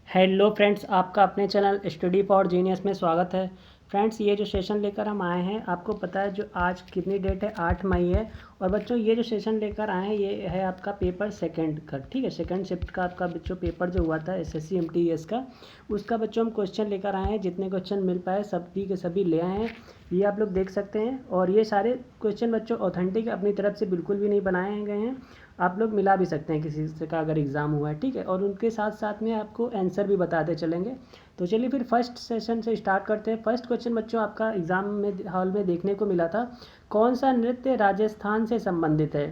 Hello friends, आपका अपने channel study for genius में स्वागत है। फ्रेंड्स, ये जो सेशन लेकर हम आए हैं, आपको पता है जो आज कितनी डेट है, 8 मई है। और बच्चों, ये जो सेशन लेकर आए हैं ये है आपका पेपर सेकंड का, ठीक है। सेकंड शिफ्ट का आपका बच्चों पेपर जो हुआ था एसएससी एमटीएस का, उसका बच्चों हम क्वेश्चन लेकर आए हैं। जितने क्वेश्चन मिल पाए सभी के सभी ले आए हैं, ये आप लोग देख सकते हैं। और ये सारे क्वेश्चन बच्चों ऑथेंटिक अपनी तरफ से बिल्कुल भी नहीं बनाए गए हैं। आप लोग मिला भी सकते हैं किसी से का अगर एग्ज़ाम हुआ है, ठीक है। और उनके साथ साथ में आपको आंसर भी बताते चलेंगे। तो चलिए फिर फर्स्ट सेशन से स्टार्ट करते हैं। फर्स्ट क्वेश्चन बच्चों आपका एग्ज़ाम में हॉल में देखने को मिला था, कौन सा नृत्य राजस्थान से संबंधित है।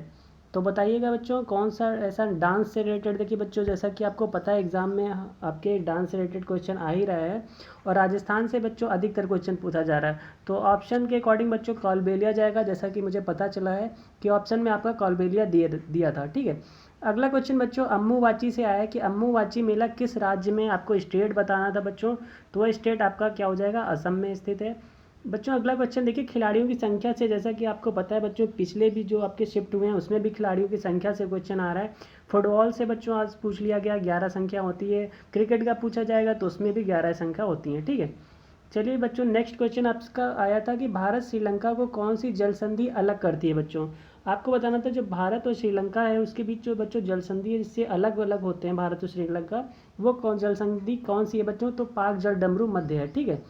तो बताइएगा बच्चों, कौन सा ऐसा डांस से रिलेटेड। देखिए बच्चों, जैसा कि आपको पता है एग्ज़ाम में आपके डांस से रिलेटेड क्वेश्चन आ ही रहा है, और राजस्थान से बच्चों अधिकतर क्वेश्चन पूछा जा रहा है। तो ऑप्शन के अकॉर्डिंग बच्चों कॉलबेलिया जाएगा, जैसा कि मुझे पता चला है कि ऑप्शन में आपका कॉलबेलिया दिया था, ठीक है। अगला क्वेश्चन बच्चों अम्मूवाची से आया है कि अम्मूवाची मेला किस राज्य में, आपको स्टेट बताना था बच्चों। तो वह स्टेट आपका क्या हो जाएगा, असम में स्थित है। बच्चों अगला क्वेश्चन देखिए, खिलाड़ियों की संख्या से, जैसा कि आपको पता है बच्चों पिछले भी जो आपके शिफ्ट हुए हैं उसमें भी खिलाड़ियों की संख्या से क्वेश्चन आ रहा है। फुटबॉल से बच्चों आज पूछ लिया गया, 11 संख्या होती है। क्रिकेट का पूछा जाएगा तो उसमें भी 11 संख्या होती है, ठीक है। चलिए बच्चों, नेक्स्ट क्वेश्चन आपका आया था कि भारत श्रीलंका को कौन सी जल संधि अलग करती है बच्चों। आपको बताना था जो भारत और श्रीलंका है उसके बीच जो बच्चों जल संधि है जिससे अलग अलग होते हैं भारत और श्रीलंका, वो कौन जल संधि कौन सी है बच्चों। तो पाक जल डमरू मध्य है, ठीक है।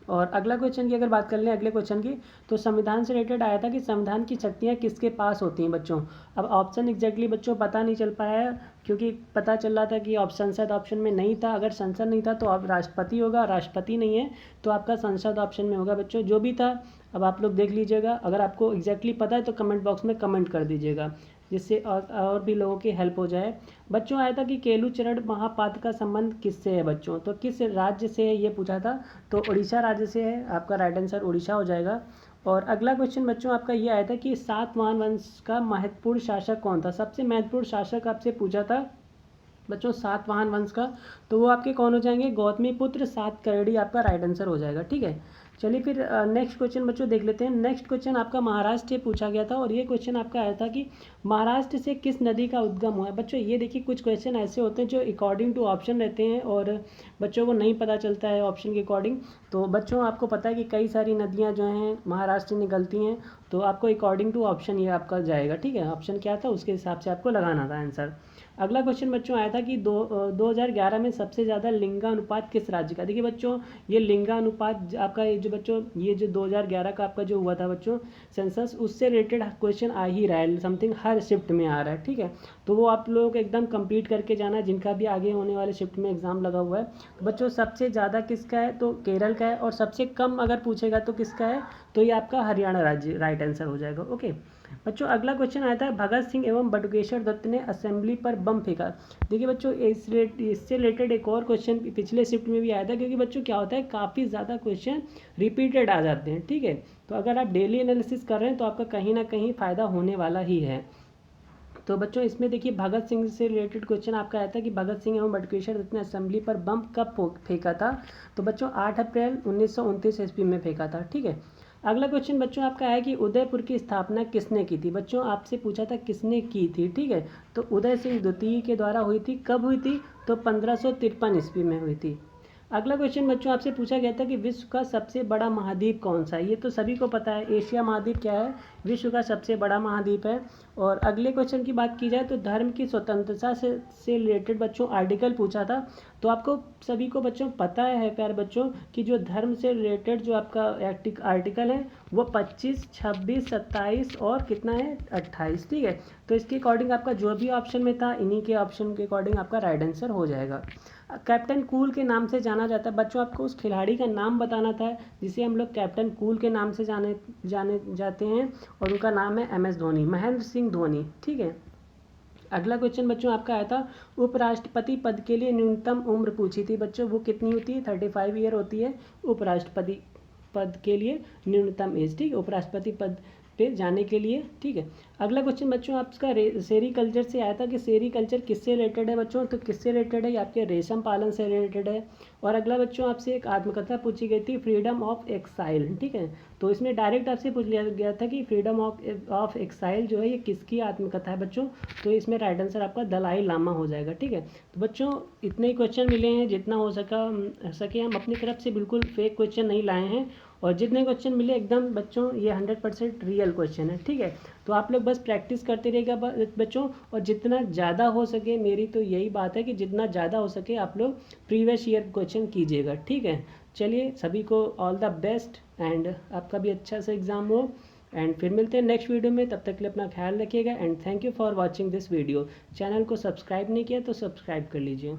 और अगला क्वेश्चन की अगर बात कर लें अगले क्वेश्चन की, तो संविधान से रिलेटेड आया था कि संविधान की शक्तियाँ किसके पास होती हैं बच्चों। अब ऑप्शन एग्जैक्टली बच्चों पता नहीं चल पाया है, क्योंकि पता चल रहा था कि संसद ऑप्शन में नहीं था। अगर संसद नहीं था तो अब राष्ट्रपति होगा, राष्ट्रपति नहीं है तो आपका संसद ऑप्शन में होगा बच्चों, जो भी था। अब आप लोग देख लीजिएगा, अगर आपको एग्जैक्टली पता है तो कमेंट बॉक्स में कमेंट कर दीजिएगा, जिससे और भी लोगों की हेल्प हो जाए। बच्चों आया था कि केलुचरण महापात्र का संबंध किससे है बच्चों, तो किस राज्य से है ये पूछा था। तो उड़ीसा राज्य से है, आपका राइट आंसर उड़ीसा हो जाएगा। और अगला क्वेश्चन बच्चों आपका ये आया था कि सातवाहन वंश का महत्वपूर्ण शासक कौन था, सबसे महत्वपूर्ण शासक आपसे पूछा था बच्चों सातवाहन वंश का। तो वो आपके कौन हो जाएंगे, गौतमी पुत्र सातकर्णी आपका राइट आंसर हो जाएगा, ठीक है। चलिए फिर नेक्स्ट क्वेश्चन बच्चों देख लेते हैं। नेक्स्ट क्वेश्चन आपका महाराष्ट्र से पूछा गया था, और ये क्वेश्चन आपका आया था कि महाराष्ट्र से किस नदी का उद्गम हुआ है बच्चों। ये देखिए कुछ क्वेश्चन ऐसे होते हैं जो अकॉर्डिंग टू ऑप्शन रहते हैं और बच्चों को नहीं पता चलता है ऑप्शन के अकॉर्डिंग। तो बच्चों आपको पता है कि कई सारी नदियाँ जो हैं महाराष्ट्र से निकलती हैं, तो आपको अकॉर्डिंग टू ऑप्शन ये आपका जाएगा, ठीक है। ऑप्शन क्या था उसके हिसाब से आपको लगाना था आंसर। अगला क्वेश्चन बच्चों आया था कि 2011 में सबसे ज़्यादा लिंगानुपात किस राज्य का। देखिए बच्चों, ये लिंगानुपात आपका ये जो बच्चों ये जो 2011 का आपका जो हुआ था बच्चों सेंसस, उससे रिलेटेड क्वेश्चन आ ही रहा है, समथिंग हर शिफ्ट में आ रहा है, ठीक है। तो वो आप लोग एकदम कंप्लीट करके जाना, जिनका भी आगे होने वाले शिफ्ट में एग्जाम लगा हुआ है। तो बच्चों सबसे ज़्यादा किसका है, तो केरल का है। और सबसे कम अगर पूछेगा तो किसका है, तो ये आपका हरियाणा राज्य राइट आंसर हो जाएगा, ओके। बच्चों अगला क्वेश्चन आया था, भगत सिंह एवं बटुकेश्वर दत्त ने असेंबली पर बम फेंका। देखिए बच्चों इससे रिलेटेड एक और क्वेश्चन पिछले शिफ्ट में भी आया था, क्योंकि बच्चों क्या होता है काफ़ी ज़्यादा क्वेश्चन रिपीटेड आ जाते हैं, ठीक है। तो अगर आप डेली एनालिसिस कर रहे हैं तो आपका कहीं ना कहीं फ़ायदा होने वाला ही है। तो बच्चों इसमें देखिए भगत सिंह से रिलेटेड क्वेश्चन आपका आया था कि भगत सिंह एवं बटुकेश्वर दत्त ने असेंबली पर बम कब फेंका था। तो बच्चों 8 अप्रैल 1929 ईस्वी में फेंका था, ठीक है। अगला क्वेश्चन बच्चों आपका है कि उदयपुर की स्थापना किसने की थी। बच्चों आपसे पूछा था किसने की थी, ठीक है। तो उदय सिंह द्वितीय के द्वारा हुई थी, कब हुई थी, तो 1553 ईस्वी में हुई थी। अगला क्वेश्चन बच्चों आपसे पूछा गया था कि विश्व का सबसे बड़ा महाद्वीप कौन सा है। ये तो सभी को पता है, एशिया महाद्वीप क्या है, विश्व का सबसे बड़ा महाद्वीप है। और अगले क्वेश्चन की बात की जाए तो धर्म की स्वतंत्रता से रिलेटेड बच्चों आर्टिकल पूछा था। तो आपको सभी को बच्चों पता है प्यारे बच्चों कि जो धर्म से रिलेटेड जो आपका आर्टिकल है वो 25, 26, 27 और कितना है 28, ठीक है। तो इसके अकॉर्डिंग आपका जो भी ऑप्शन में था इन्हीं के ऑप्शन के अकॉर्डिंग आपका राइट आंसर हो जाएगा। कैप्टन कूल के नाम से जाना जाता है बच्चों, आपको उस खिलाड़ी का नाम बताना था जिसे हम लोग कैप्टन कूल के नाम से जाने जाते हैं, और उनका नाम है MS धोनी, महेंद्र सिंह धोनी, ठीक है। अगला क्वेश्चन बच्चों आपका आया था, उपराष्ट्रपति पद के लिए न्यूनतम उम्र पूछी थी बच्चों, वो कितनी होती है, 35 ईयर होती है उपराष्ट्रपति पद के लिए न्यूनतम एज, ठीक है। उपराष्ट्रपति पद पे जाने के लिए। ठीक है, अगला क्वेश्चन बच्चों आपका सेरीकल्चर से आया था कि सेरीकल्चर किससे रिलेटेड है बच्चों, तो किससे रिलेटेड है, आपके रेशम पालन से रिलेटेड है। और अगला बच्चों आपसे एक आत्मकथा पूछी गई थी, फ्रीडम ऑफ एक्साइल। ठीक है, तो इसमें डायरेक्ट आपसे पूछ लिया गया था कि फ्रीडम ऑफ एक्साइल जो है ये किसकी आत्मकथा है बच्चों, तो इसमें राइट आंसर आपका दलाई लामा हो जाएगा। ठीक है, तो बच्चों इतने ही क्वेश्चन मिले हैं, जितना हो सके हम अपनी तरफ से बिल्कुल फेक क्वेश्चन नहीं लाए हैं, और जितने क्वेश्चन मिले एकदम बच्चों ये 100% रियल क्वेश्चन है। ठीक है, तो आप लोग बस प्रैक्टिस करते रहिएगा बच्चों, और जितना ज़्यादा हो सके, मेरी तो यही बात है कि जितना ज़्यादा हो सके आप लोग प्रीवियस ईयर क्वेश्चन कीजिएगा। ठीक है, चलिए सभी को ऑल द बेस्ट, एंड आपका भी अच्छा सा एग्ज़ाम हो, एंड फिर मिलते हैं नेक्स्ट वीडियो में। तब तक के लिए अपना ख्याल रखिएगा, and thank you for watching this video. Channel को सब्सक्राइब नहीं किया तो सब्सक्राइब कर लीजिए।